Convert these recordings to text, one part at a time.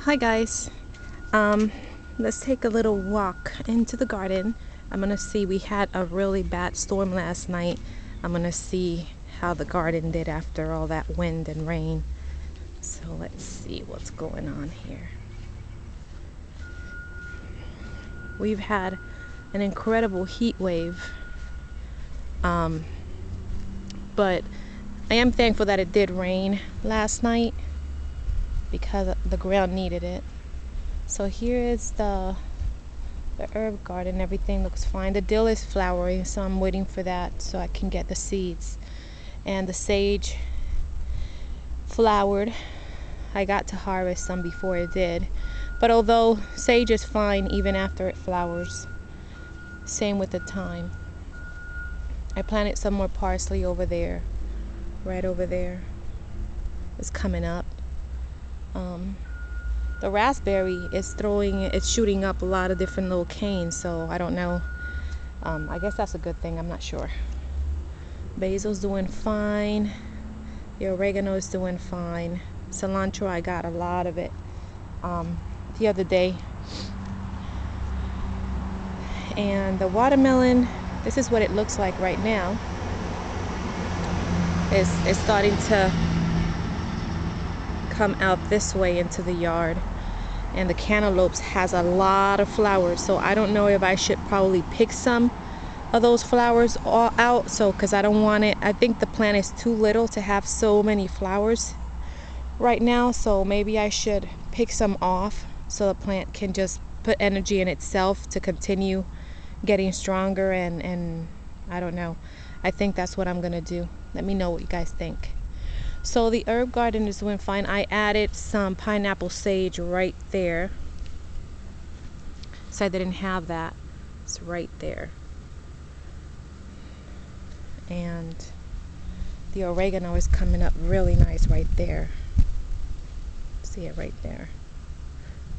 Hi guys, let's take a little walk into the garden. I'm gonna see, we had a really bad storm last night. I'm gonna see how the garden did after all that wind and rain. So let's see what's going on here. We've had an incredible heat wave, but I am thankful that it did rain last night because the ground needed it. So here is the herb garden. Everything looks fine. The dill is flowering, so I'm waiting for that so I can get the seeds. And the sage flowered. I got to harvest some before it did. But although sage is fine even after it flowers, same with the thyme. I planted some more parsley over there, right over there. It's coming up. The raspberry is it's shooting up a lot of different little canes, so I don't know. I guess that's a good thing, I'm not sure. Basil's doing fine. The oregano is doing fine. Cilantro, I got a lot of it the other day. And the watermelon, this is what it looks like right now. It's starting to come out this way into the yard. And the cantaloupes has a lot of flowers, so I don't know if I should probably pick some of those flowers all out, so because I don't want it. I think the plant is too little to have so many flowers right now, so maybe I should pick some off so the plant can just put energy in itself to continue getting stronger, and I don't know. I think that's what I'm gonna do. Let me know what you guys think. So the herb garden is doing fine. I added some pineapple sage right there. So I didn't have that. It's right there. And the oregano is coming up really nice right there. See it right there.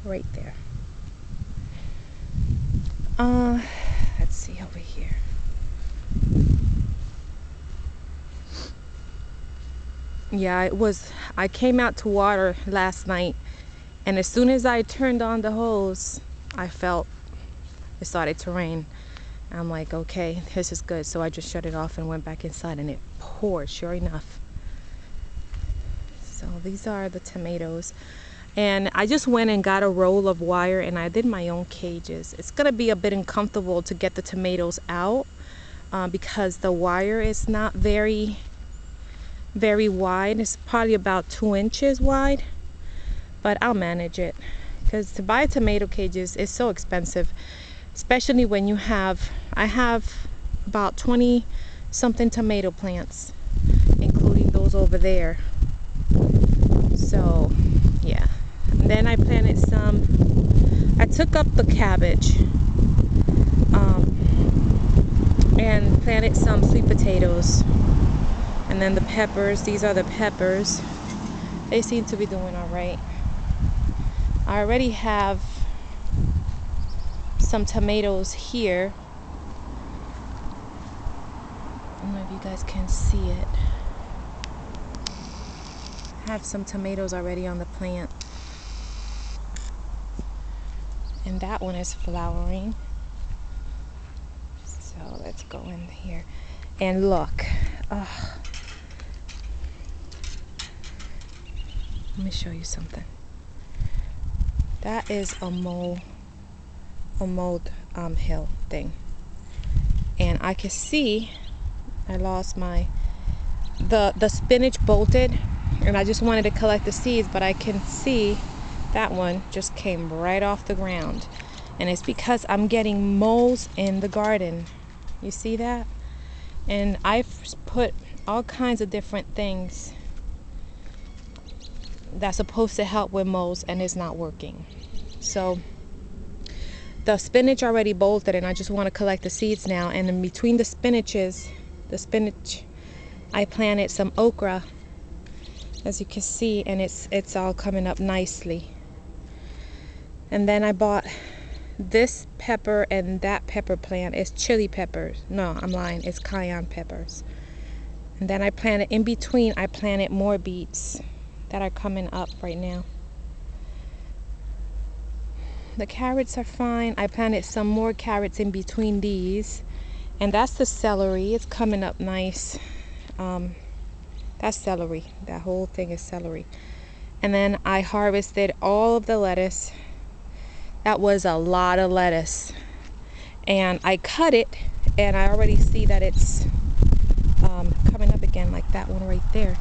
Right there. Let's see over here. Yeah, I came out to water last night, and as soon as I turned on the hose, I felt it started to rain. I'm like, okay, this is good. So I just shut it off and went back inside, and it poured, sure enough. So these are the tomatoes. And I just went and got a roll of wire, and I did my own cages. It's gonna be a bit uncomfortable to get the tomatoes out because the wire is not very wide. It's probably about 2 inches wide, but I'll manage it, because to buy tomato cages is so expensive, especially when I have about 20 something tomato plants, including those over there. So yeah, and then I planted some. I took up the cabbage and planted some sweet potatoes. And then the peppers, these are the peppers. They seem to be doing all right. I already have some tomatoes here. I don't know if you guys can see it. I have some tomatoes already on the plant. And that one is flowering. So let's go in here. And look. Let me show you something. That is a mold hill thing, and I can see I lost the spinach bolted, and I just wanted to collect the seeds, but I can see that one just came right off the ground, and it's because I'm getting moles in the garden. You see that? And I've put all kinds of different things that's supposed to help with moles, and it's not working. So the spinach already bolted, and I just want to collect the seeds now. And in between the spinach, I planted some okra, as you can see, and it's all coming up nicely. And then I bought this pepper and that pepper plant. It's chili peppers. No, I'm lying. It's cayenne peppers. And then I planted in between. I planted more beets that are coming up right now. The carrots are fine. I planted some more carrots in between these. And that's the celery. It's coming up nice. That's celery. That whole thing is celery. And then I harvested all of the lettuce. That was a lot of lettuce. And I cut it, and I already see that it's coming up again, like that one right there.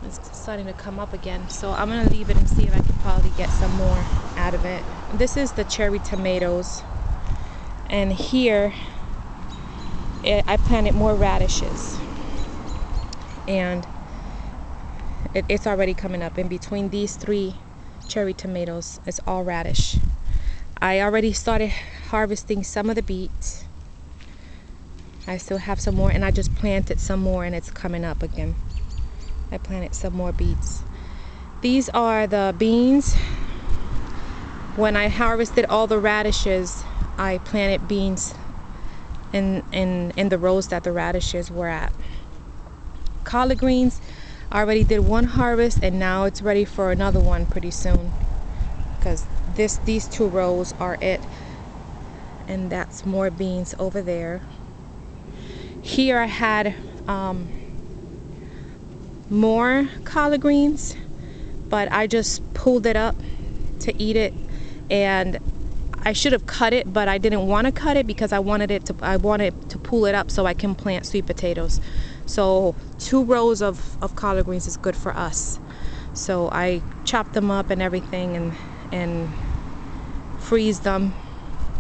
It's starting to come up again. So I'm going to leave it and see if I can probably get some more out of it. This is the cherry tomatoes. And here, I planted more radishes. And it's already coming up. In between these 3 cherry tomatoes, it's all radish. I already started harvesting some of the beets. I still have some more, and I just planted some more, and it's coming up again. I planted some more beets. These are the beans. When I harvested all the radishes, I planted beans in the rows that the radishes were at. Collard greens, I already did one harvest, and now it's ready for another one pretty soon, because these 2 rows are it. And that's more beans over there. Here I had more collard greens, but I just pulled it up to eat it, and I should have cut it, but I didn't want to cut it because I wanted to pull it up so I can plant sweet potatoes. So 2 rows of collard greens is good for us. So I chopped them up and everything, and freeze them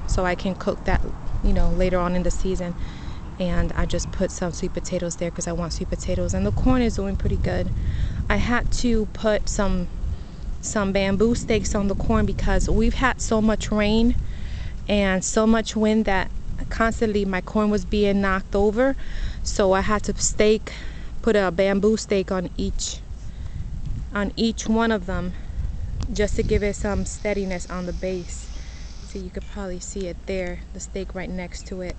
so I can cook that, you know, later on in the season. And I just put some sweet potatoes there because I want sweet potatoes, and the corn is doing pretty good. I had to put some bamboo stakes on the corn because we've had so much rain and so much wind that constantly my corn was being knocked over. So I had to put a bamboo stake on each one of them, just to give it some steadiness on the base. So you could probably see it there, the stake right next to it.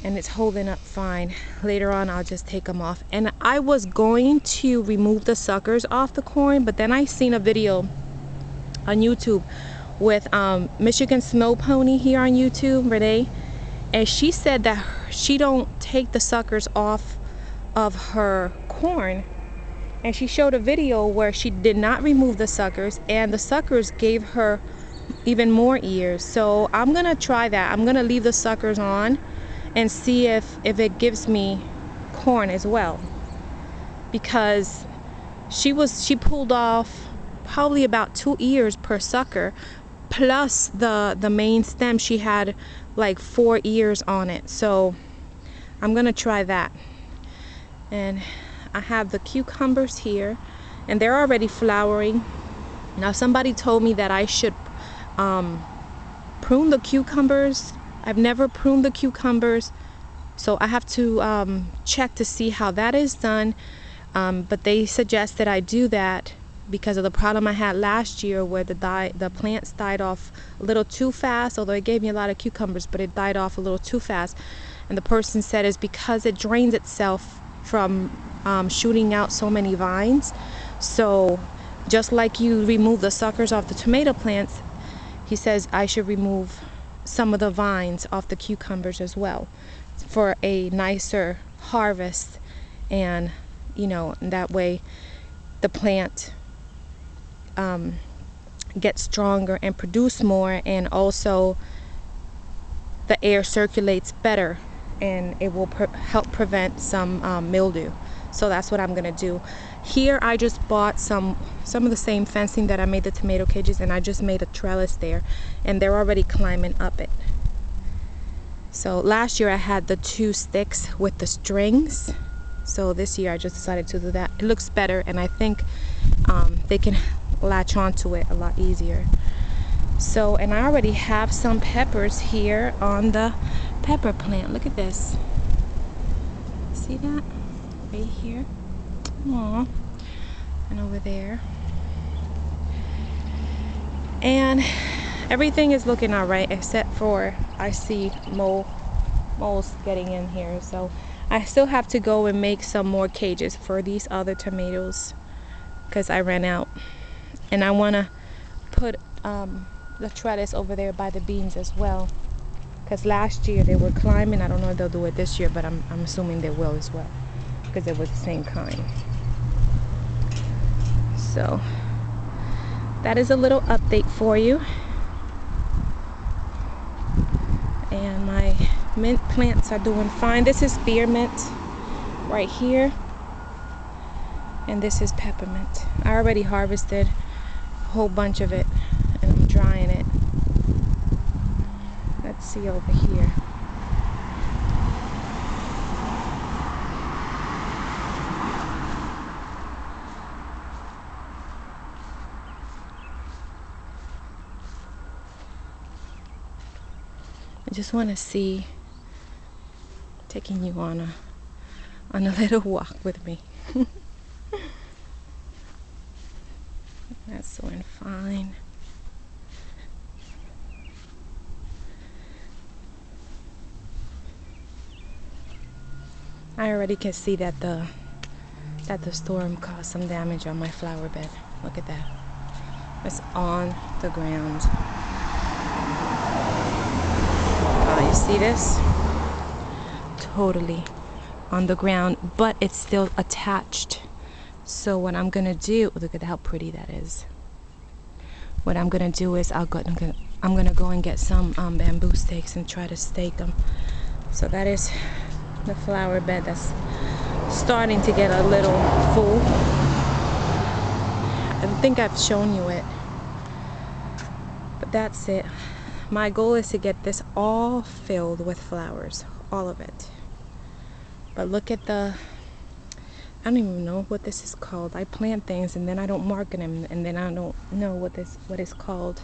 And it's holding up fine. Later on I'll just take them off. And I was going to remove the suckers off the corn, but then I seen a video on YouTube with Michigan Snow Pony here on YouTube, Renee, and she said that she don't take the suckers off of her corn. And she showed a video where she did not remove the suckers, and the suckers gave her even more ears. So I'm gonna try that. I'm gonna leave the suckers on and see if it gives me corn as well, because she pulled off probably about 2 ears per sucker, plus the main stem. She had like 4 ears on it. So I'm gonna try that. And I have the cucumbers here, and they're already flowering. Now somebody told me that I should prune the cucumbers. I've never pruned the cucumbers, so I have to check to see how that is done. But they suggest that I do that because of the problem I had last year where the plants died off a little too fast. Although it gave me a lot of cucumbers, but it died off a little too fast. And the person said it's because it drains itself from shooting out so many vines. So just like you remove the suckers off the tomato plants, he says I should remove some of the vines off the cucumbers as well for a nicer harvest. And you know, that way the plant gets stronger and produce more, and also the air circulates better, and it will help prevent some mildew. So that's what I'm gonna do. Here I just bought some of the same fencing that I made the tomato cages, and I just made a trellis there, and they're already climbing up it. So last year I had the 2 sticks with the strings, so this year I just decided to do that. It looks better, and I think they can latch onto it a lot easier. So, and I already have some peppers here on the pepper plant. Look at this. See that? Right here. Aww. And over there. And everything is looking alright, except for I see moles getting in here. So I still have to go and make some more cages for these other tomatoes because I ran out. And I want to put the trellis over there by the beans as well, because last year they were climbing. I don't know if they'll do it this year, but I'm assuming they will as well, because it was the same kind. So that is a little update for you. And my mint plants are doing fine. This is spearmint right here, and this is peppermint. I already harvested a whole bunch of it and I'm drying it. Let's see over here. I just want to see, taking you on a little walk with me. That's doing fine. I already can see that the storm caused some damage on my flower bed. Look at that. It's on the ground. You see this? Totally on the ground, but it's still attached. So what I'm gonna do, look at how pretty that is. What I'm gonna do is I'm gonna go and get some bamboo stakes and try to stake them. So that is the flower bed that's starting to get a little full. I think I've shown you it, but that's it. My goal is to get this all filled with flowers, all of it. But look at the, I don't even know what this is called. I plant things and then I don't market them, and then I don't know what it's called.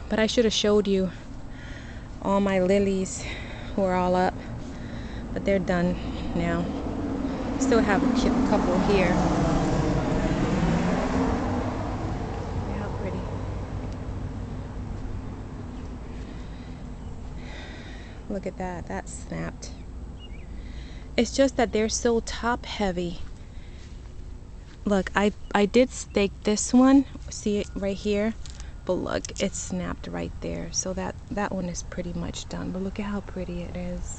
But I should have showed you all my lilies who are all up, but they're done now. Still have a couple here. Look at that, that snapped. It's just that they're so top heavy. Look, I did stake this one, see it right here, but look, it snapped right there. So that one is pretty much done, but look at how pretty it is.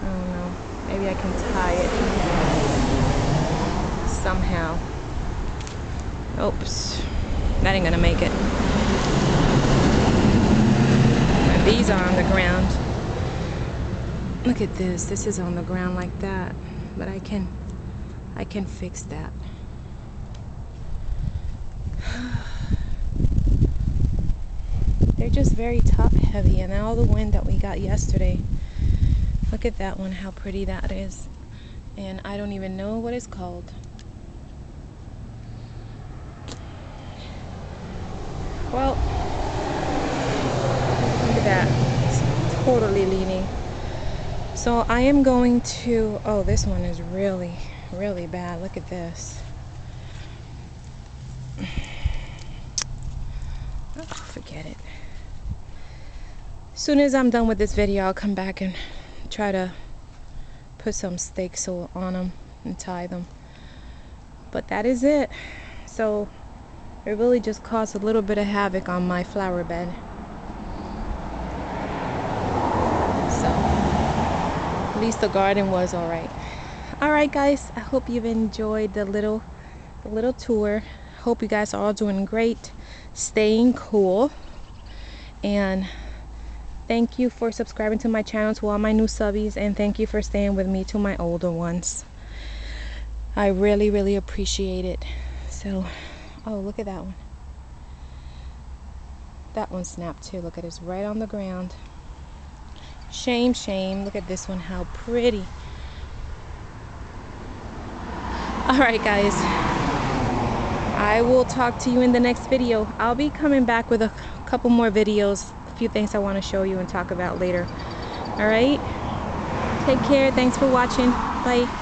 I don't know, maybe I can tie it somehow. Oops, that ain't gonna make it. These are on the ground. Look at this. This is on the ground like that, but I can fix that. They're just very top heavy, and all the wind that we got yesterday. Look at that one, how pretty that is. And I don't even know what it's called. Well, that it's totally leaning. So I am going to, oh, this one is really bad. Look at this. Oh, forget it. As soon as I'm done with this video, I'll come back and try to put some stakes on them and tie them. But that is it. So it really just caused a little bit of havoc on my flower bed. At least the garden was all right. All right, guys, I hope you've enjoyed the little tour. Hope you guys are all doing great, staying cool, and thank you for subscribing to my channel, to all my new subbies, and thank you for staying with me, to my older ones. I really appreciate it. So, oh, look at that one. That one snapped too. Look at it, it's right on the ground. Shame. Look at this one, how pretty. All right, guys, I will talk to you in the next video. I'll be coming back with a couple more videos, a few things I want to show you and talk about later. All right, take care. Thanks for watching. Bye.